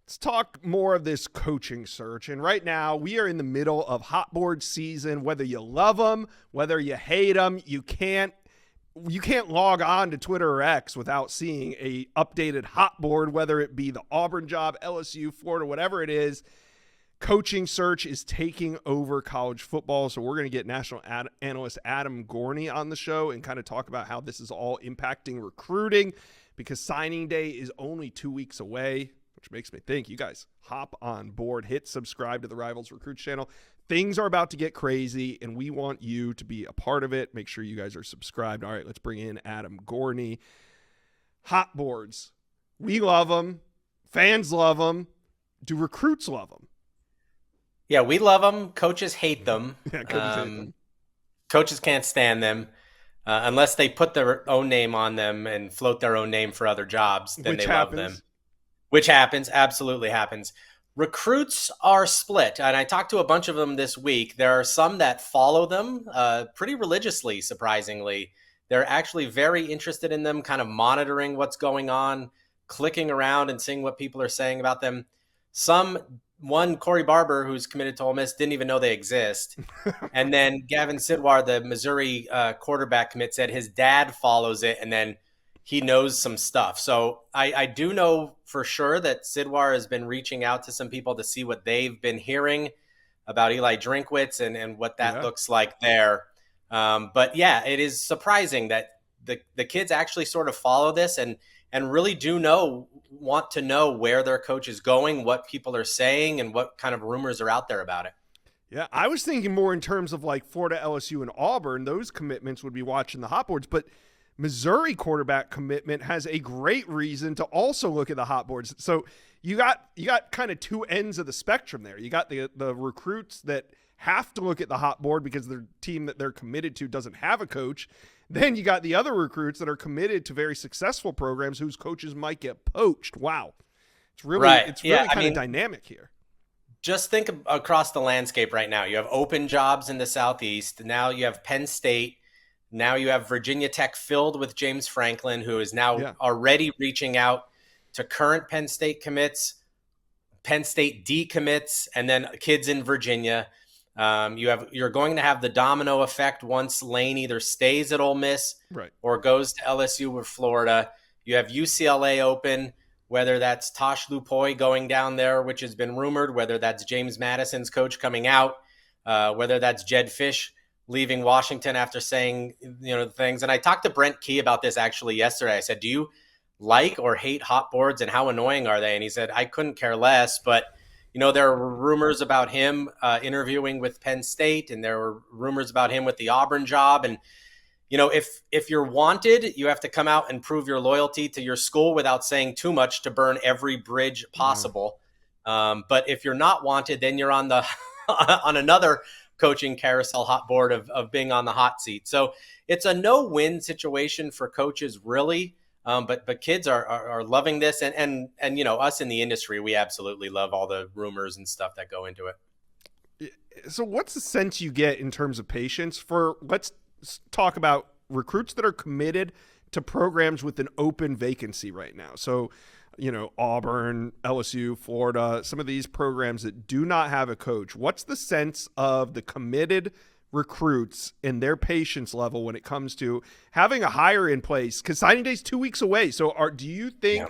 Let's talk more of this coaching search. And right now, we are in the middle of hot board season. Whether you love them, whether you hate them, you can't log on to Twitter or X without seeing a updated hot board, whether it be the Auburn job, LSU, Florida, whatever it is. Coaching search is taking over college football. So we're going to get national analyst Adam Gorney on the show and kind of talk about how this is all impacting recruiting, because signing day is only 2 weeks away, which makes me think you guys hop on board, hit subscribe to the Rivals Recruits channel. Things are about to get crazy, and we want you to be a part of it. Make sure you guys are subscribed. All right, let's bring in Adam Gorney. Hot boards. We love them. Fans love them. Do recruits love them? Yeah, we love them. Coaches hate them. Yeah, coaches hate them. Coaches can't stand them unless they put their own name on them and float their own name for other jobs. Then Which they happens. love them. Which happens, absolutely happens. Recruits are split, and I talked to a bunch of them this week. There are some that follow them pretty religiously, surprisingly. They're actually very interested in them, kind of monitoring what's going on, clicking around and seeing what people are saying about them. One, Corey Barber, who's committed to Ole Miss, didn't even know they exist. And then Gavin Sidwar, the Missouri quarterback commit, said his dad follows it, and then he knows some stuff. So I do know for sure that Sidwar has been reaching out to some people to see what they've been hearing about Eli Drinkwitz and what that looks like there. But yeah, it is surprising that the kids actually sort of follow this and really want to know where their coach is going, what people are saying, and what kind of rumors are out there about it. Yeah, I was thinking more in terms of like Florida, LSU, and Auburn. Those commitments would be watching the hot boards, but Missouri quarterback commitment has a great reason to also look at the hot boards. So you got kind of two ends of the spectrum there. You got the recruits that have to look at the hot board because their team that they're committed to doesn't have a coach. Then you got the other recruits that are committed to very successful programs whose coaches might get poached. Wow. It's really kind of dynamic here. Just think across the landscape right now. You have open jobs in the Southeast. Now you have Penn State. Now you have Virginia Tech filled with James Franklin, who is now already reaching out to current Penn State commits, Penn State decommits, and then kids in Virginia. You're going to have the domino effect once Lane either stays at Ole Miss or goes to LSU or Florida. You have UCLA open, whether that's Tosh Lupoi going down there, which has been rumored, whether that's James Madison's coach coming out, whether that's Jed Fish leaving Washington after saying, things. And I talked to Brent Key about this actually yesterday. I said, do you like or hate hot boards and how annoying are they? And he said, I couldn't care less, but there were rumors about him interviewing with Penn State, and there were rumors about him with the Auburn job. And, if you're wanted, you have to come out and prove your loyalty to your school without saying too much to burn every bridge possible. But if you're not wanted, then you're on on another coaching carousel hot board of being on the hot seat. So it's a no-win situation for coaches, really. But kids are loving this, and us in the industry, we absolutely love all the rumors and stuff that go into it. So what's the sense you get in terms of patience for, let's talk about recruits that are committed to programs with an open vacancy right now? So, Auburn, LSU, Florida, some of these programs that do not have a coach. What's the sense of the committed recruits and their patience level when it comes to having a hire in place? Because signing day is 2 weeks away. So do you think,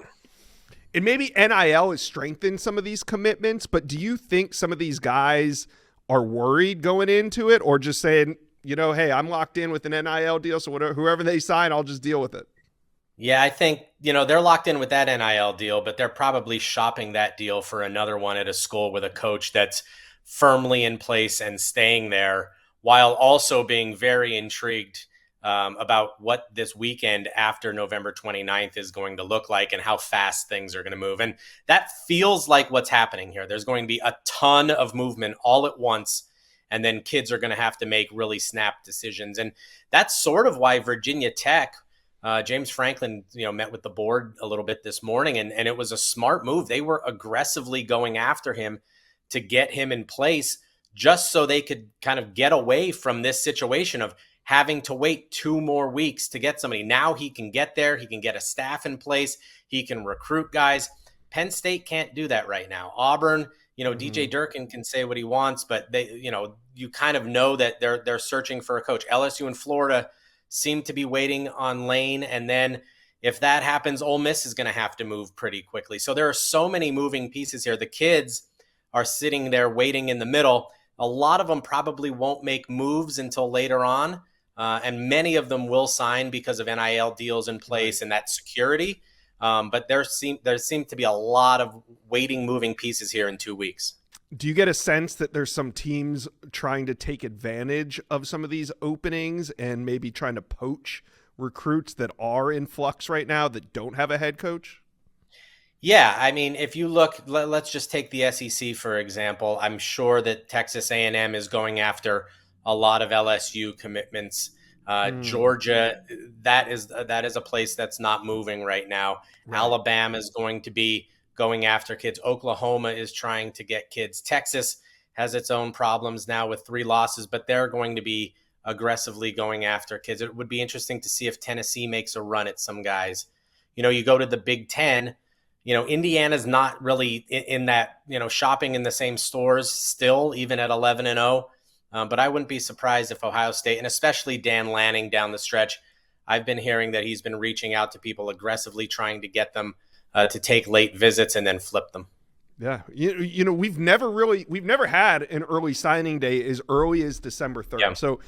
and maybe NIL has strengthened some of these commitments, but do you think some of these guys are worried going into it, or just saying, hey, I'm locked in with an NIL deal, so whoever they sign, I'll just deal with it? Yeah, I think, they're locked in with that NIL deal, but they're probably shopping that deal for another one at a school with a coach that's firmly in place and staying there, while also being very intrigued about what this weekend after November 29th is going to look like and how fast things are going to move. And that feels like what's happening here. There's going to be a ton of movement all at once, and then kids are going to have to make really snap decisions. And that's sort of why Virginia Tech, James Franklin, met with the board a little bit this morning, and it was a smart move. They were aggressively going after him to get him in place, just so they could kind of get away from this situation of having to wait 2 more weeks to get somebody. Now he can get there. He can get a staff in place. He can recruit guys. Penn State can't do that right now. Auburn, DJ Durkin can say what he wants, but you kind of know that they're searching for a coach. LSU and Florida seem to be waiting on Lane, and then if that happens, Ole Miss is going to have to move pretty quickly. So there are so many moving pieces here. The kids are sitting there waiting in the middle. A lot of them probably won't make moves until later on, and many of them will sign because of NIL deals in place and that security. But there seem to be a lot of waiting, moving pieces here in 2 weeks. Do you get a sense that there's some teams trying to take advantage of some of these openings and maybe trying to poach recruits that are in flux right now that don't have a head coach? Yeah, I mean, if you look, let's just take the SEC, for example. I'm sure that Texas A&M is going after a lot of LSU commitments. Georgia, that is a place that's not moving right now. Right. Alabama is going to be going after kids. Oklahoma is trying to get kids. Texas has its own problems now with 3 losses, but they're going to be aggressively going after kids. It would be interesting to see if Tennessee makes a run at some guys. You go to the Big Ten, Indiana's not really in that, shopping in the same stores still, even at 11-0. But I wouldn't be surprised if Ohio State, and especially Dan Lanning down the stretch, I've been hearing that he's been reaching out to people aggressively, trying to get them to take late visits and then flip them. Yeah. We've never had an early signing day as early as December 3rd. Yeah. So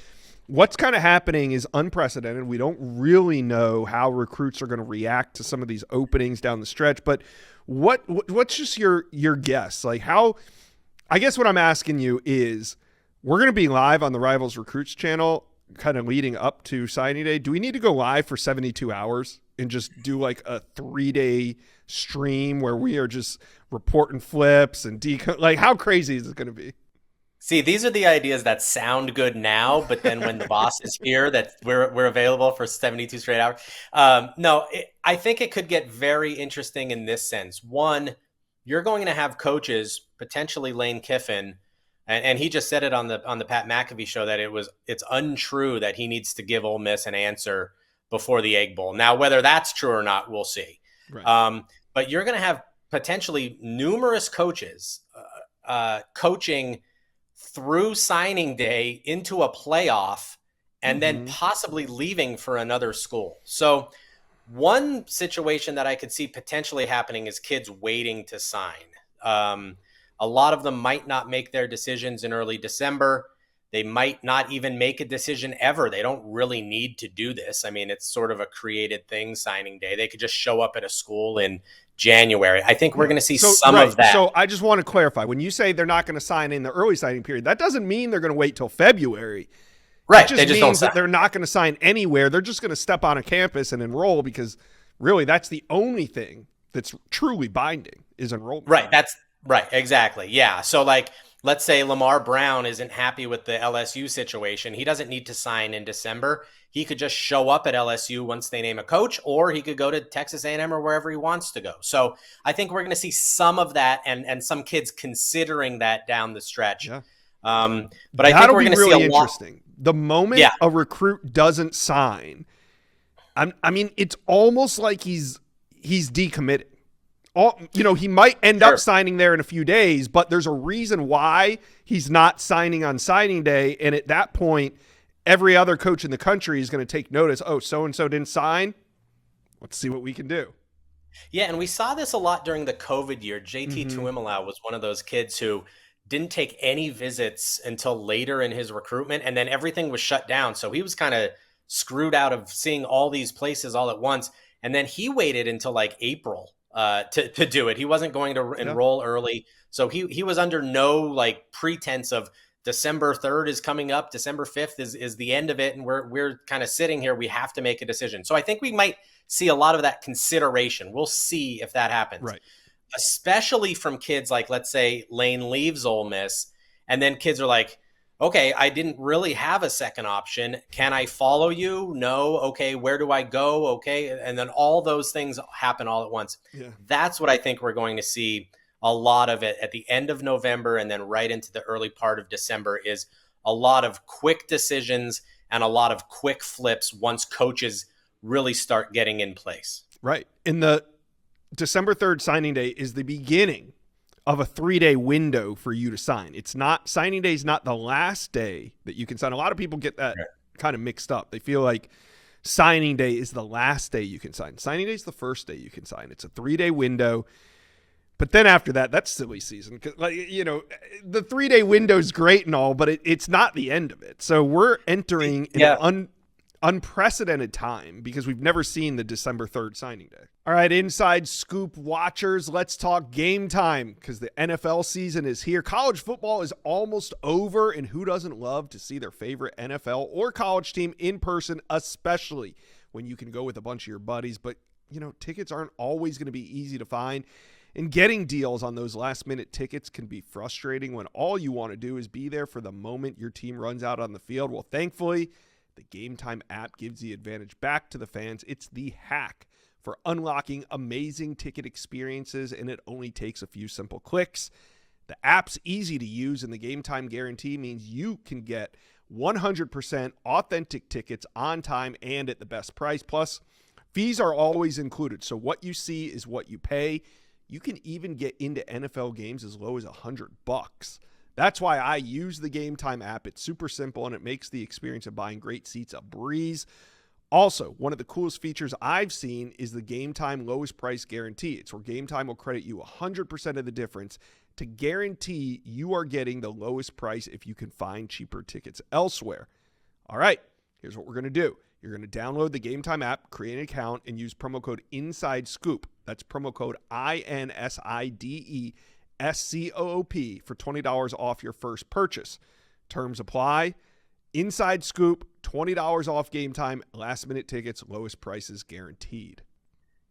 what's kind of happening is unprecedented. We don't really know how recruits are going to react to some of these openings down the stretch, but what's just your guess? Like I guess what I'm asking you is, we're going to be live on the Rivals Recruits channel kind of leading up to signing day. Do we need to go live for 72 hours and just do like a 3-day stream where we are just reporting flips and like how crazy is it going to be? See, these are the ideas that sound good now, but then when the boss is here, that we're available for 72 straight hours. I think it could get very interesting in this sense. One, you're going to have coaches, potentially Lane Kiffin, and he just said it on the Pat McAfee show that it's untrue that he needs to give Ole Miss an answer before the Egg Bowl. Now, whether that's true or not, we'll see. Right. But you're going to have potentially numerous coaches coaching through signing day into a playoff and then possibly leaving for another school. So one situation that I could see potentially happening is kids waiting to sign. A lot of them might not make their decisions in early December. They might not even make a decision ever. They don't really need to do this. I mean, it's sort of a created thing, signing day. They could just show up at a school in January. I think we're going to see some of that. So I just want to clarify. When you say they're not going to sign in the early signing period, that doesn't mean they're going to wait till February. Right. It just means that they're not going to sign anywhere. They're just going to step on a campus and enroll, because really that's the only thing that's truly binding is enrollment. Right. Right, exactly. Yeah. So let's say Lamar Brown isn't happy with the LSU situation. He doesn't need to sign in December. He could just show up at LSU once they name a coach, or he could go to Texas A&M or wherever he wants to go. So I think we're going to see some of that and some kids considering that down the stretch. Yeah. But I think we're going to see a lot. Interesting. The moment a recruit doesn't sign, I mean, it's almost like he's decommitted. He might end up signing there in a few days, but there's a reason why he's not signing on signing day. And at that point, every other coach in the country is going to take notice. Oh, so-and-so didn't sign. Let's see what we can do. Yeah, and we saw this a lot during the COVID year. JT Tuimoloau was one of those kids who didn't take any visits until later in his recruitment, and then everything was shut down. So he was kind of screwed out of seeing all these places all at once. And then he waited until like April to do it. He wasn't going to enroll early. So he was under no pretense of December 3rd is coming up. December 5th is the end of it. And we're kind of sitting here. We have to make a decision. So I think we might see a lot of that consideration. We'll see if that happens. Right. Especially from kids like, let's say Lane leaves Ole Miss, and then kids are like, okay, I didn't really have a second option. Can I follow you? No. Okay. Where do I go? Okay. And then all those things happen all at once. Yeah. That's what I think we're going to see a lot of it at the end of November and then right into the early part of December, is a lot of quick decisions and a lot of quick flips once coaches really start getting in place. Right. December 3rd signing day is the beginning of a 3-day window for you to sign. It's not, signing day is not the last day that you can sign. A lot of people get that kind of mixed up. They feel like signing day is the last day you can sign. Signing day is the first day you can sign. It's a 3-day window. But then after that, that's silly season. Like, you know, the 3-day window is great and all, but it's not the end of it. So we're entering an unprecedented time because we've never seen the December 3rd signing day. All right, Inside Scoop watchers, let's talk Game Time because the NFL season is here. College football is almost over, and who doesn't love to see their favorite NFL or college team in person, especially when you can go with a bunch of your buddies. But, you know, tickets aren't always going to be easy to find. And getting deals on those last-minute tickets can be frustrating when all you want to do is be there for the moment your team runs out on the field. Well, thankfully, the Game Time app gives the advantage back to the fans. It's the hack for unlocking amazing ticket experiences, and it only takes a few simple clicks. The app's easy to use, and the Game Time guarantee means you can get 100% authentic tickets on time and at the best price. Plus, fees are always included, so what you see is what you pay. You can even get into NFL games as low as $100. That's why I use the Game Time app. It's super simple, and it makes the experience of buying great seats a breeze. Also, one of the coolest features I've seen is the Game Time lowest price guarantee. It's where Game Time will credit you 100% of the difference to guarantee you are getting the lowest price if you can find cheaper tickets elsewhere. All right, here's what we're going to do. You're going to download the Game Time app, create an account, and use promo code INSIDESCOOP. That's promo code INSIDESCOOP for $20 off your first purchase. Terms apply. Inside Scoop, $20 off Game Time, last-minute tickets, lowest prices guaranteed.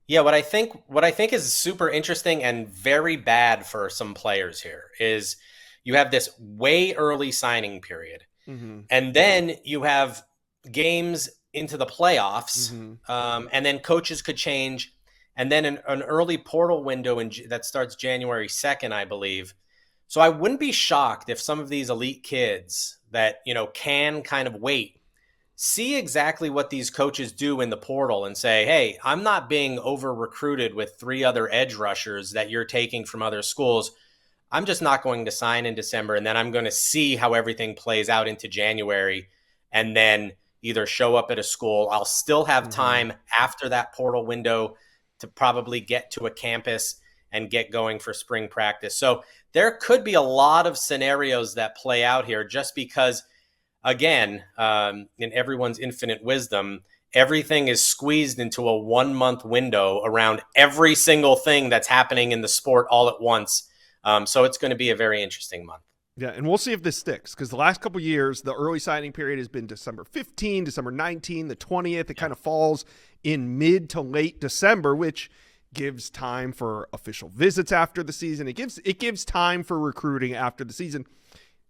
Yeah, what I think is super interesting and very bad for some players here is you have this way early signing period, and then you have games into the playoffs, and then coaches could change, and then an early portal window that starts January 2nd, I believe. So I wouldn't be shocked if some of these elite kids that, you know, can kind of wait, see exactly what these coaches do in the portal and say, hey, I'm not being over recruited with 3 other edge rushers that you're taking from other schools. I'm just not going to sign in December, and then I'm going to see how everything plays out into January, and then either show up at a school. I'll still have time after that portal window to probably get to a campus and get going for spring practice. So there could be a lot of scenarios that play out here just because, again, in everyone's infinite wisdom, everything is squeezed into a 1-month window around every single thing that's happening in the sport all at once. So it's going to be a very interesting month. Yeah, and we'll see if this sticks because the last couple of years, the early signing period has been December 15, December 19, the 20th. It kind of falls in mid to late December, which gives time for official visits after the season. It gives time for recruiting after the season.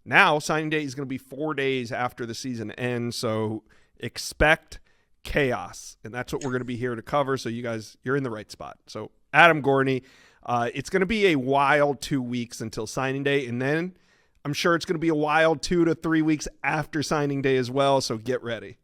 Now, signing day is going to be 4 days after the season ends, so expect chaos, and that's what we're going to be here to cover. So you guys, you're in the right spot. So Adam Gorney, it's going to be a wild 2 weeks until signing day, and then I'm sure it's going to be a wild 2 to 3 weeks after signing day as well, so get ready.